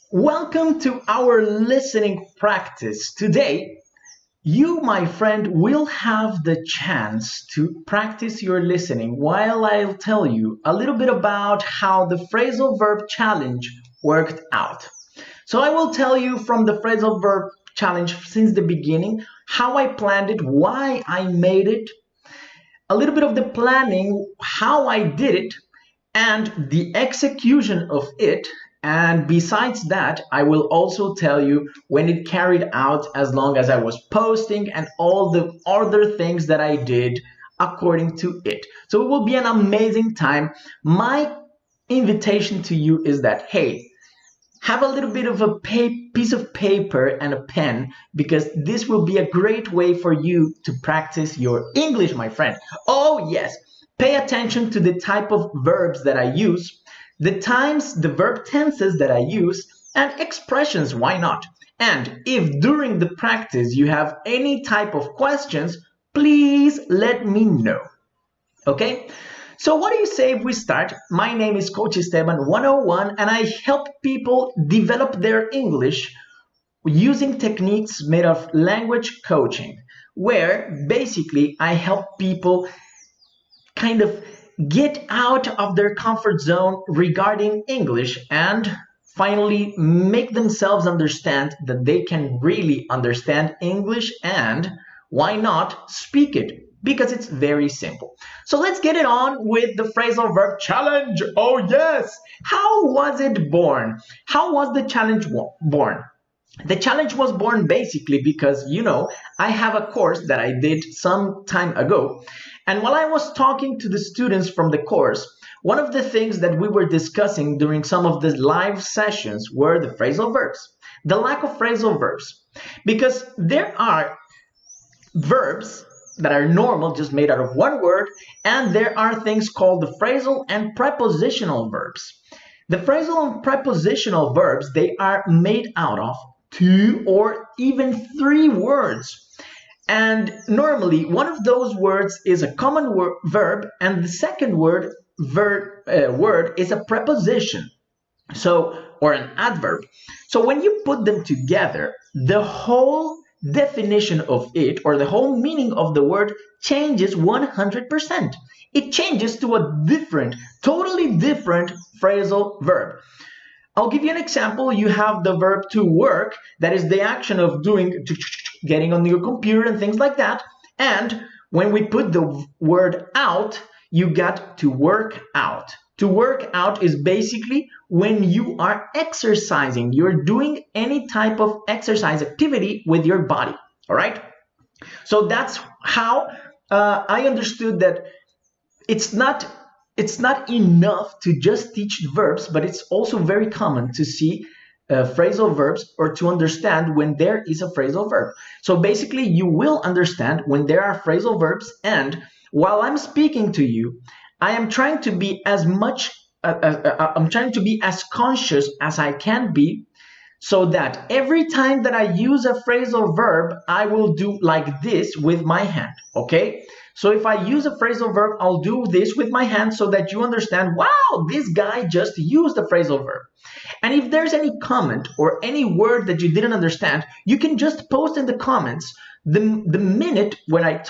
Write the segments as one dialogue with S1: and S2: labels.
S1: Welcome to our listening practice. Today, you, my friend, will have the chance to practice your listening while I'll tell you a little bit about how the phrasal verb challenge worked out. So, I will tell you from the phrasal verb challenge since the beginning how I planned it, why I made it, a little bit of the planning, how I did it, and the execution of it. And besides that, I will also tell you when it carried out as long as I was posting and all the other things that I did according to it. So it will be an amazing time. My invitation to you is that, hey, have a little bit of a piece of paper and a pen because this will be a great way for you to practice your English, my friend. Oh, yes. Pay attention to the type of verbs that I use, the times, the verb tenses that I use, and expressions, why not? And if during the practice you have any type of questions, please let me know. Okay? So what do you say if we start? My name is Coach Esteban 101 and I help people develop their English using techniques made of language coaching, where basically I help people kind of get out of their comfort zone regarding English and finally make themselves understand that they can really understand English and why not speak it? Because it's very simple. So let's get it on with the phrasal verb challenge. Oh, yes. How was it born? How was the challenge born? The challenge was born basically because, I have a course that I did some time ago. And while I was talking to the students from the course, one of the things that we were discussing during some of the live sessions were the phrasal verbs, the lack of phrasal verbs. Because there are verbs that are normal, just made out of one word, and there are things called the phrasal and prepositional verbs. The phrasal and prepositional verbs, they are made out of two or even three words. And normally, one of those words is a common verb, and the second word is a preposition, or an adverb. So when you put them together, the whole definition of it or the whole meaning of the word changes 100%. It changes to a totally different phrasal verb. I'll give you an example. You have the verb to work, that is the action of getting on your computer and things like that. And when we put the word out, you got to work out. To work out is basically when you are exercising. You're doing any type of exercise activity with your body. All right? So that's how I understood that it's not enough to just teach verbs, but it's also very common to see phrasal verbs or to understand when there is a phrasal verb. So basically, you will understand when there are phrasal verbs. And while I'm speaking to you, I am trying to be I'm trying to be as conscious as I can be, so that every time that I use a phrasal verb, I will do like this with my hand, okay? So if I use a phrasal verb, I'll do this with my hand so that you understand, wow, this guy just used a phrasal verb. And if there's any comment or any word that you didn't understand, you can just post in the comments the minute when I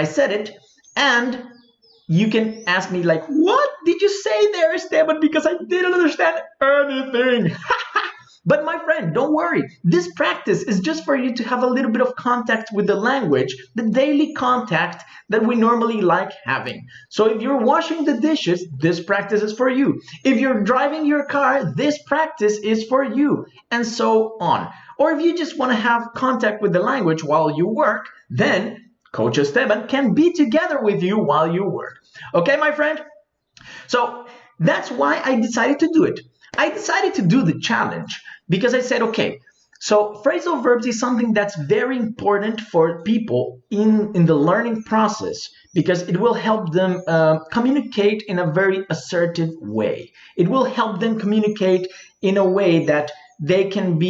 S1: said it, and you can ask me like, what did you say there, Esteban? Because I didn't understand anything. But my friend, don't worry. This practice is just for you to have a little bit of contact with the language, the daily contact that we normally like having. So if you're washing the dishes, this practice is for you. If you're driving your car, this practice is for you, and so on. Or if you just want to have contact with the language while you work, then Coach Esteban can be together with you while you work. Okay, my friend? So that's why I decided to do it. I decided to do the challenge because I said, okay, so phrasal verbs is something that's very important for people in the learning process because it will help them communicate in a very assertive way. It will help them communicate in a way that they can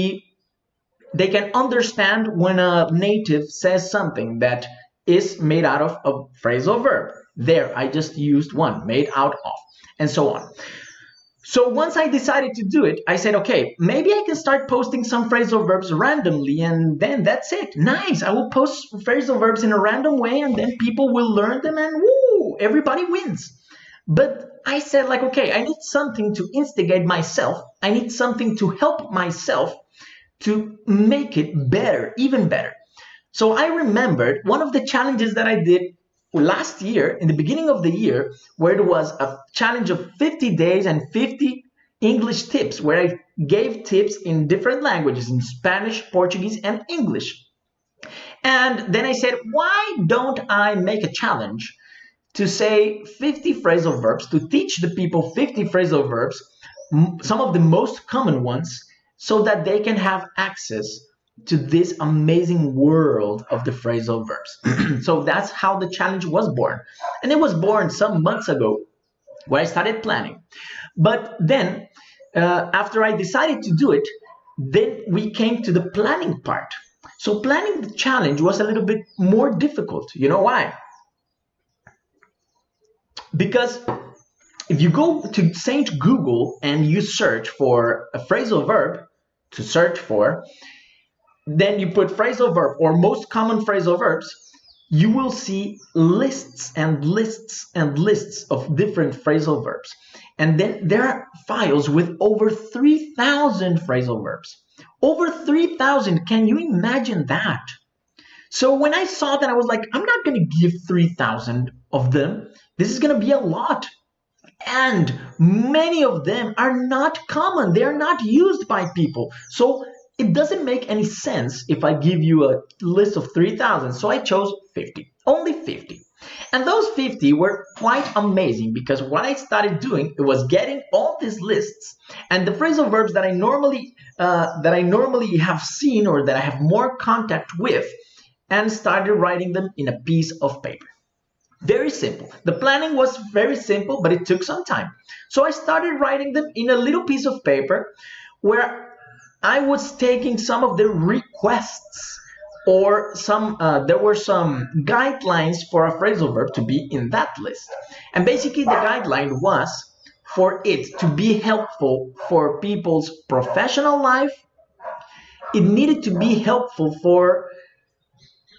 S1: understand when a native says something that is made out of a phrasal verb. There, I just used one, made out of, and so on. So once I decided to do it, I said, okay, maybe I can start posting some phrasal verbs randomly, and then that's it. Nice. I will post phrasal verbs in a random way, and then people will learn them, and woo, everybody wins. But I said, like, okay, I need something to instigate myself. I need something to help myself to make it better, even better. So I remembered one of the challenges that I did last year, in the beginning of the year, where it was a challenge of 50 days and 50 English tips, where I gave tips in different languages, in Spanish, Portuguese, and English. And then I said, why don't I make a challenge to say 50 phrasal verbs, to teach the people 50 phrasal verbs, some of the most common ones, so that they can have access to this amazing world of the phrasal verbs. So that's how the challenge was born. And it was born some months ago, where I started planning. But then, after I decided to do it, then we came to the planning part. So planning the challenge was a little bit more difficult. You know why? Because if you go to Saint Google and you search for a phrasal verb to search for, then you put phrasal verb or most common phrasal verbs, you will see lists and lists and lists of different phrasal verbs. And then there are files with over 3,000 phrasal verbs. Over 3,000, can you imagine that? So when I saw that, I was like, I'm not going to give 3,000 of them. This is going to be a lot. And many of them are not common. They're not used by people. So it doesn't make any sense if I give you a list of 3,000. So I chose 50, only 50. And those 50 were quite amazing, because what I started doing, it was getting all these lists and the phrasal verbs that I normally have seen, or that I have more contact with, and started writing them in a piece of paper. Very simple. The planning was very simple, but it took some time. So I started writing them in a little piece of paper, where I was taking some of the requests, or there were some guidelines for a phrasal verb to be in that list. And basically the guideline was for it to be helpful for people's professional life. It needed to be helpful for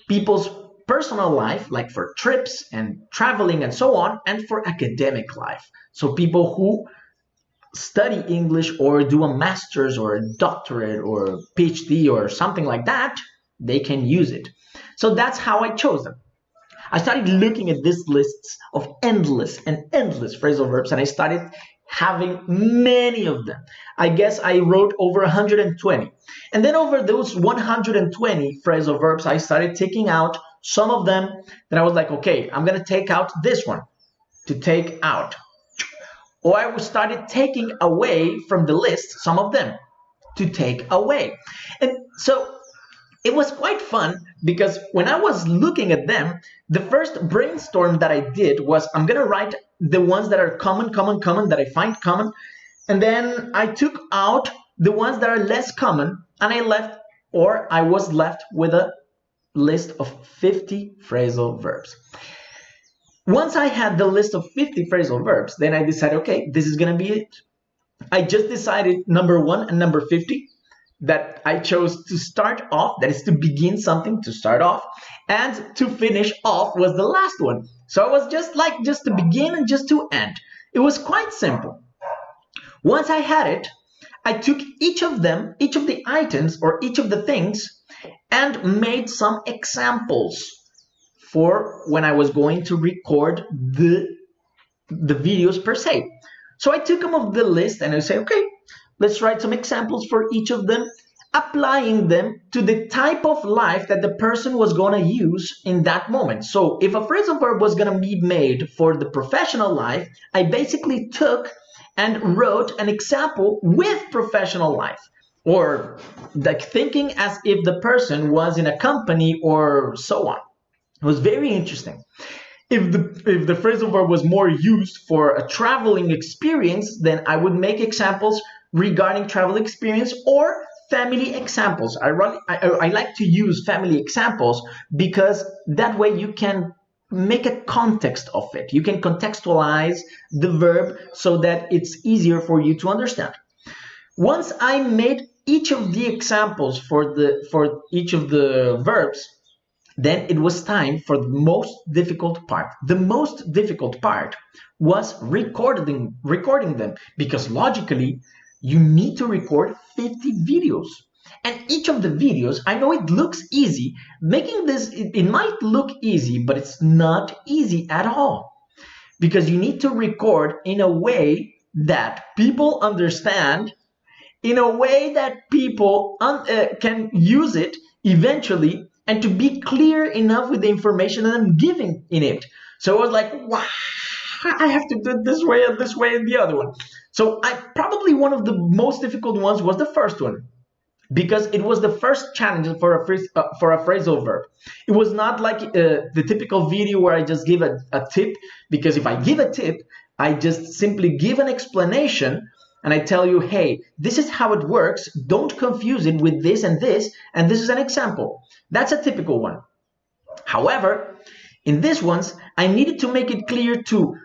S1: people's personal life, like for trips and traveling and so on, and for academic life. So people who study English or do a master's or a doctorate or a PhD or something like that, they can use it. So that's how I chose them. I started looking at these lists of endless and endless phrasal verbs, and I started having many of them. I guess I wrote over 120. And then over those 120 phrasal verbs, I started taking out some of them that I was like, okay, I'm going to take out this one to take out. Or I started taking away from the list some of them to take away. And so it was quite fun, because when I was looking at them, the first brainstorm that I did was, I'm going to write the ones that are common, that I find common. And then I took out the ones that are less common, and I was left with a list of 50 phrasal verbs. Once I had the list of 50 phrasal verbs, then I decided, okay, this is going to be it. I just decided number 1 and number 50 that I chose to start off, that is to begin something, to start off, and to finish off was the last one. So it was just to begin and just to end. It was quite simple. Once I had it, I took each of the items or each of the things, and made some examples for when I was going to record the videos per se. So I took them off the list and I say, okay, let's write some examples for each of them, applying them to the type of life that the person was going to use in that moment. So if a phrasal verb was going to be made for the professional life, I basically took and wrote an example with professional life, or like thinking as if the person was in a company or so on. It was very interesting. If the phrasal verb was more used for a traveling experience, then I would make examples regarding travel experience or family examples. I like to use family examples, because that way you can make a context of it. You can contextualize the verb so that it's easier for you to understand. Once I made each of the examples for each of the verbs, then it was time for the most difficult part. The most difficult part was recording them, because logically you need to record 50 videos. And each of the videos, I know it looks easy. Making this, it might look easy, but it's not easy at all. Because you need to record in a way that people understand, in a way that people can use it eventually, and to be clear enough with the information that I'm giving in it. So I was like, wow, I have to do it this way and the other one. So probably one of the most difficult ones was the first one, because it was the first challenge for a phrasal verb. It was not like the typical video where I just give a tip, because if I give a tip, I just simply give an explanation and I tell you, hey, this is how it works. Don't confuse it with this, and this is an example. That's a typical one. However, in these ones, I needed to make it clear to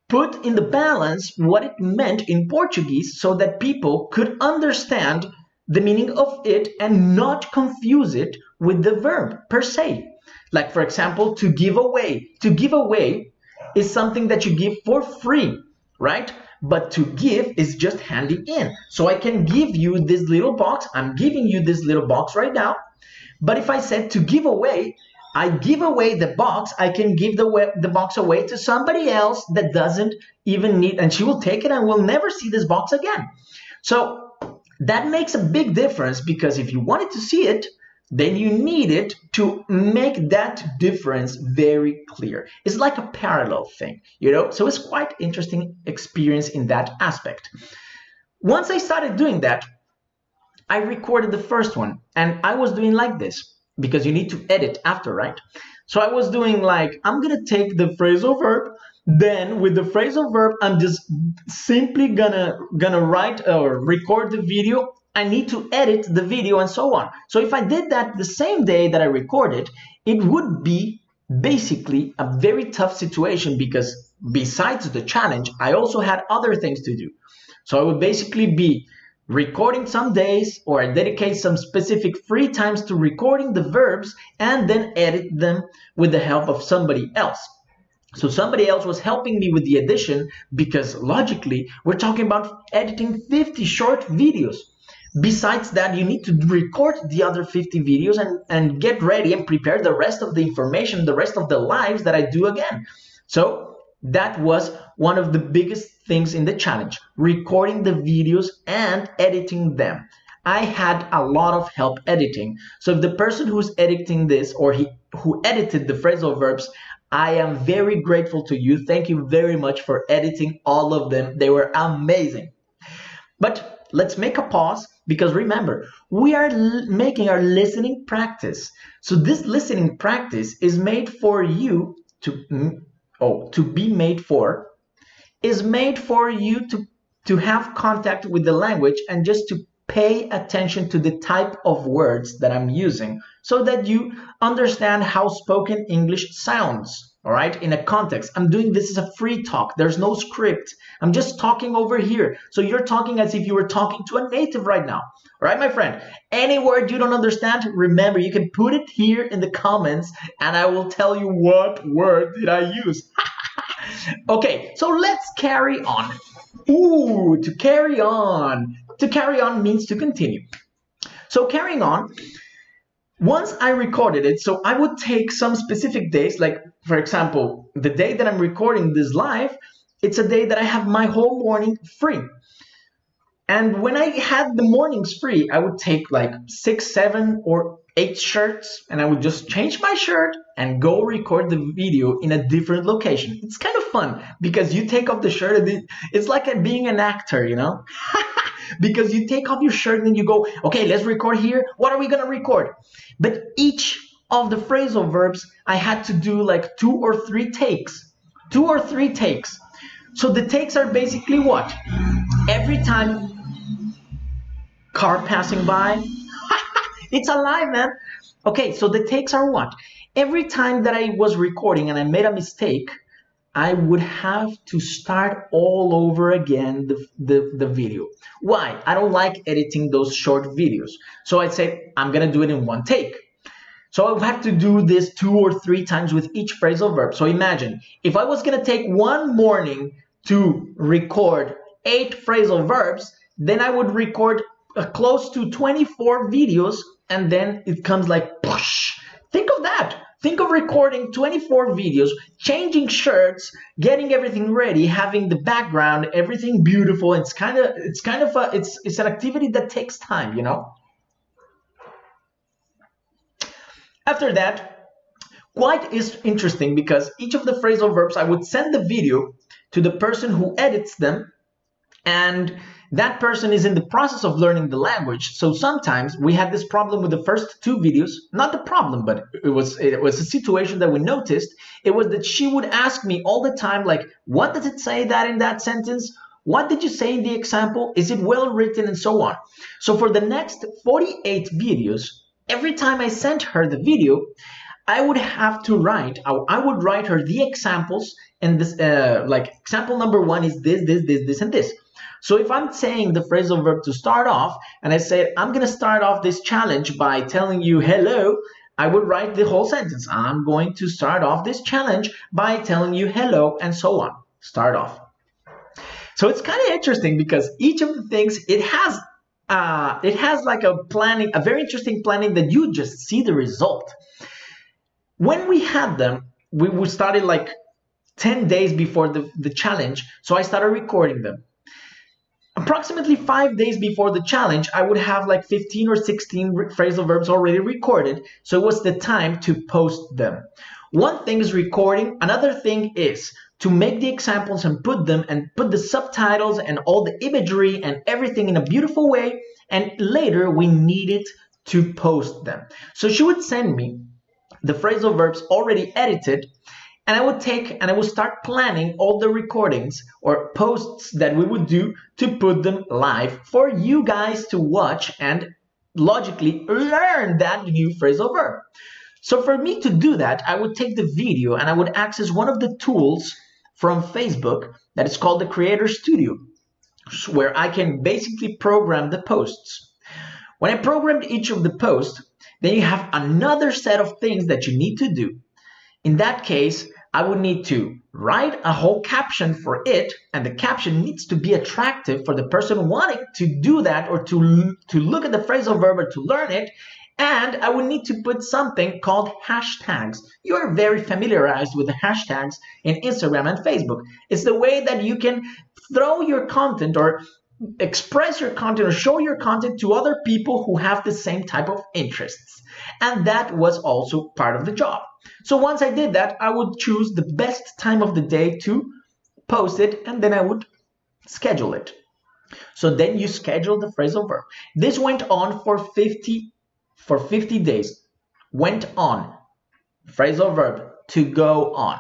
S1: put in the balance what it meant in Portuguese so that people could understand the meaning of it and not confuse it with the verb per se. Like, for example, to give away. To give away is something that you give for free, right? But to give is just handing in. So I can give you this little box. I'm giving you this little box right now. But if I said to give away, I give away the box. I can give the box away to somebody else that doesn't even need, and she will take it and will never see this box again. So that makes a big difference, because if you wanted to see it, then you need it to make that difference very clear. It's like a parallel thing, you know? So it's quite interesting experience in that aspect. Once I started doing that, I recorded the first one, and I was doing like this, because you need to edit after, right? So I was doing like, I'm gonna take the phrasal verb, then with the phrasal verb, I'm just simply gonna write or record the video. I need to edit the video and so on. So if I did that the same day that I recorded, it would be basically a very tough situation, because besides the challenge, I also had other things to do. So I would basically be recording some days, or I dedicate some specific free times to recording the verbs and then edit them with the help of somebody else. So somebody else was helping me with the edition, because logically we're talking about editing 50 short videos. Besides that, you need to record the other 50 videos and get ready and prepare the rest of the information, the rest of the lives that I do again. So that was one of the biggest things in the challenge, recording the videos and editing them. I had a lot of help editing. So if the person who's editing this, or who edited the phrasal verbs, I am very grateful to you. Thank you very much for editing all of them. They were amazing. But let's make a pause, because remember, we are making our listening practice. So this listening practice is made for you is made for you to have contact with the language, and just to pay attention to the type of words that I'm using, so that you understand how spoken English sounds, all right, in a context. I'm doing this as a free talk. There's no script. I'm just talking over here. So you're talking as if you were talking to a native right now. All right, my friend? Any word you don't understand, remember, you can put it here in the comments, and I will tell you what word did I use. Okay, so let's carry on. Ooh, to carry on. To carry on means to continue. So carrying on, once I recorded it, so I would take some specific days, like for example, the day that I'm recording this live, it's a day that I have my whole morning free. And when I had the mornings free, I would take like 6, 7, or 8 shirts, and I would just change my shirt and go record the video in a different location. It's kind of fun, because you take off the shirt and it's like being an actor, you know? Because you take off your shirt and then you go, okay, let's record here. What are we gonna record? But each of the phrasal verbs, I had to do like 2 or 3 takes. 2 or 3 takes. So the takes are basically what? Every time car passing by. It's alive, man. Okay, so the takes are what? every time that I was recording and I made a mistake, I would have to start all over again the video. Why? I don't like editing those short videos. So I'd say, I'm gonna do it in one take. So I would have to do this 2 or 3 times with each phrasal verb. So imagine, if I was gonna take one morning to record 8 phrasal verbs, then I would record close to 24 videos, and then it comes like, push. Think of that. Think of recording 24 videos, changing shirts, getting everything ready, having the background, everything beautiful. It's an activity that takes time, you know? After that, quite is interesting because each of the phrasal verbs, I would send the video to the person who edits them, and that person is in the process of learning the language. So sometimes we had this problem with the first 2 videos. Not the problem, but it was a situation that we noticed. It was that she would ask me all the time, like, what does it say that in that sentence? What did you say in the example? Is it well written? And so on. So for the next 48 videos, every time I sent her the video, I would have to write, I would write her the examples, and this, like example number 1 is this, and this. So if I'm saying the phrasal verb to start off, and I said, I'm going to start off this challenge by telling you hello, I would write the whole sentence. I'm going to start off this challenge by telling you hello, and so on. Start off. So it's kind of interesting because each of the things, it has like a planning, a very interesting planning that you just see the result. When we had them, we started like 10 days before the challenge, so I started recording them. Approximately 5 days before the challenge, I would have like 15 or 16 phrasal verbs already recorded, so it was the time to post them. One thing is recording, another thing is to make the examples and put the subtitles and all the imagery and everything in a beautiful way, and later we needed to post them. So she would send me the phrasal verbs already edited, and I would start planning all the recordings or posts that we would do to put them live for you guys to watch and logically learn that new phrasal verb. So for me to do that, I would take the video and I would access one of the tools from Facebook that is called the Creator Studio, where I can basically program the posts. When I programmed each of the posts, then you have another set of things that you need to do. In that case, I would need to write a whole caption for it, and the caption needs to be attractive for the person wanting to do that or to look at the phrasal verb or to learn it. And I would need to put something called hashtags. You are very familiarized with the hashtags in Instagram and Facebook. It's the way that you can throw your content or express your content or show your content to other people who have the same type of interests. And that was also part of the job. So once I did that, I would choose the best time of the day to post it, and then I would schedule it. So then you schedule the phrasal verb. This went on for 50 days. Went on. Phrasal verb, to go on.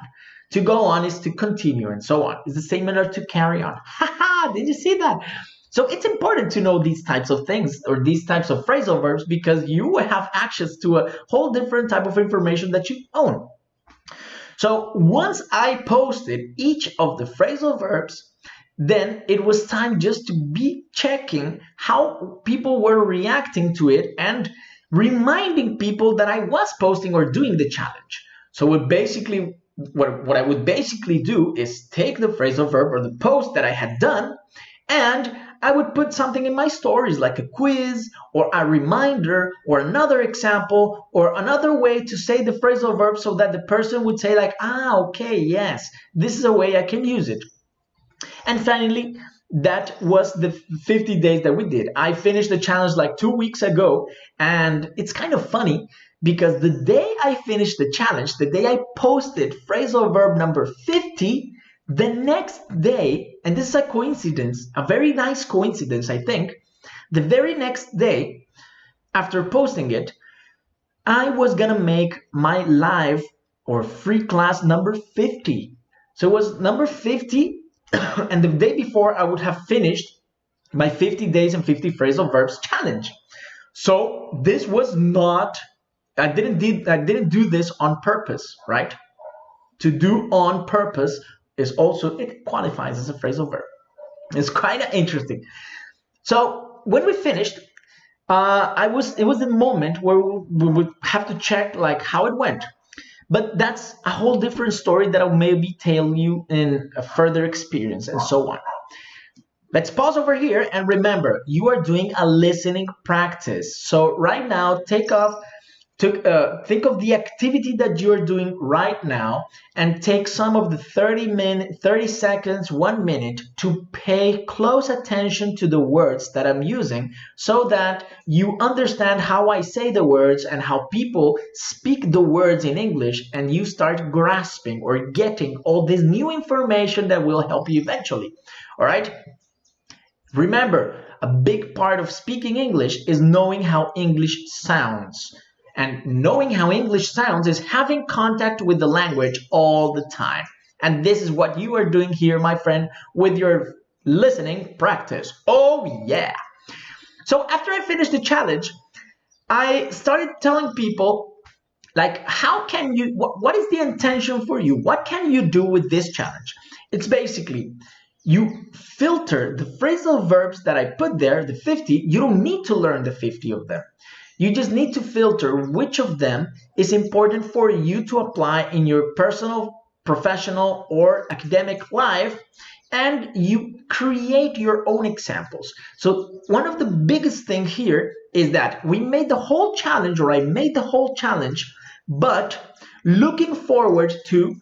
S1: To go on is to continue, and so on. It's the same manner to carry on. Haha, did you see that? So it's important to know these types of things or these types of phrasal verbs because you will have access to a whole different type of information that you own. So once I posted each of the phrasal verbs, then it was time just to be checking how people were reacting to it and reminding people that I was posting or doing the challenge. So what I would basically do is take the phrasal verb or the post that I had done, and I would put something in my stories like a quiz or a reminder or another example or another way to say the phrasal verb so that the person would say like, okay, yes, this is a way I can use it. And finally, that was the 50 days that we did. I finished the challenge like 2 weeks ago, and it's kind of funny because the day I finished the challenge, the day I posted phrasal verb number 50, the next day, and this is a coincidence, a very nice coincidence, I think, the very next day after posting it, I was gonna make my live or free class number 50. So it was number 50, and the day before I would have finished my 50 days and 50 phrasal verbs challenge. So this was not I didn't do this on purpose, right? To do on purpose is also, it qualifies as a phrasal verb. It's kind of interesting. So when we finished, it was the moment where we would have to check like how it went. But that's a whole different story that I'll maybe tell you in a further experience and so on. Let's pause over here and remember, you are doing a listening practice. So right now, think of the activity that you're doing right now and take some of the 30 seconds, 1 minute to pay close attention to the words that I'm using so that you understand how I say the words and how people speak the words in English, and you start grasping or getting all this new information that will help you eventually. All right? Remember, a big part of speaking English is knowing how English sounds. And knowing how English sounds is having contact with the language all the time. And this is what you are doing here, my friend, with your listening practice. Oh, yeah. So after I finished the challenge, I started telling people, like, what is the intention for you? What can you do with this challenge? It's basically, you filter the phrasal verbs that I put there, the 50. You don't need to learn the 50 of them. You just need to filter which of them is important for you to apply in your personal, professional, or academic life, and you create your own examples. So one of the biggest things here is that I made the whole challenge, but looking forward to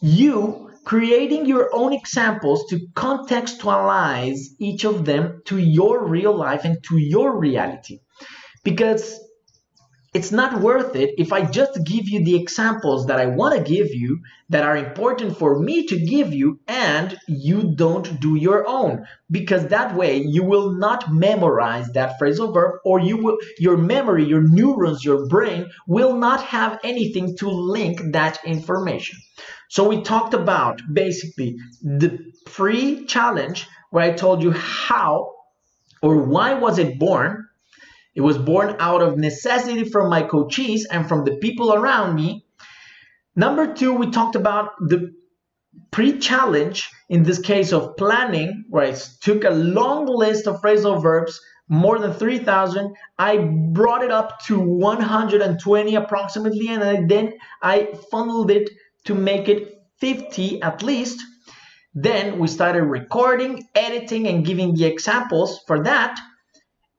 S1: you creating your own examples to contextualize each of them to your real life and to your reality. Because it's not worth it if I just give you the examples that I want to give you, that are important for me to give you, and you don't do your own. Because that way you will not memorize that phrasal verb, or your memory, your neurons, your brain will not have anything to link that information. So we talked about basically the pre-challenge, where I told you how or why was it born. It was born out of necessity from my coachees and from the people around me. Number 2, we talked about the pre-challenge, in this case of planning, where I took a long list of phrasal verbs, more than 3,000. I brought it up to 120 approximately, and then I funneled it to make it 50 at least. Then we started recording, editing, and giving the examples for that.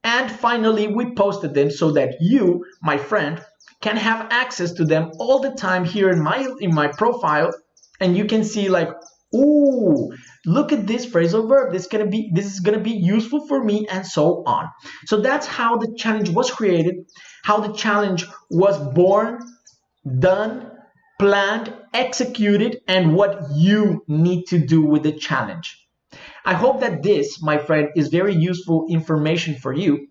S1: And finally, we posted them so that you, my friend, can have access to them all the time here in my profile, and you can see like, ooh, look at this phrasal verb. This is gonna be useful for me, and so on. So that's how the challenge was created, how the challenge was born, done, planned, executed, and what you need to do with the challenge. I hope that this, my friend, is very useful information for you,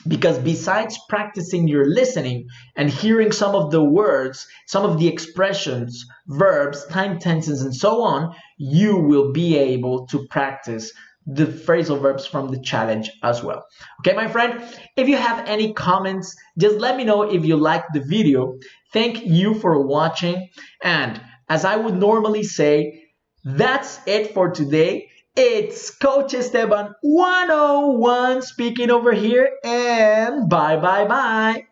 S1: because besides practicing your listening and hearing some of the words, some of the expressions, verbs, time tenses, and so on, you will be able to practice the phrasal verbs from the challenge as well. Okay, my friend, if you have any comments, just let me know if you liked the video. Thank you for watching. And as I would normally say, that's it for today. It's Coach Esteban 101 speaking over here, and bye.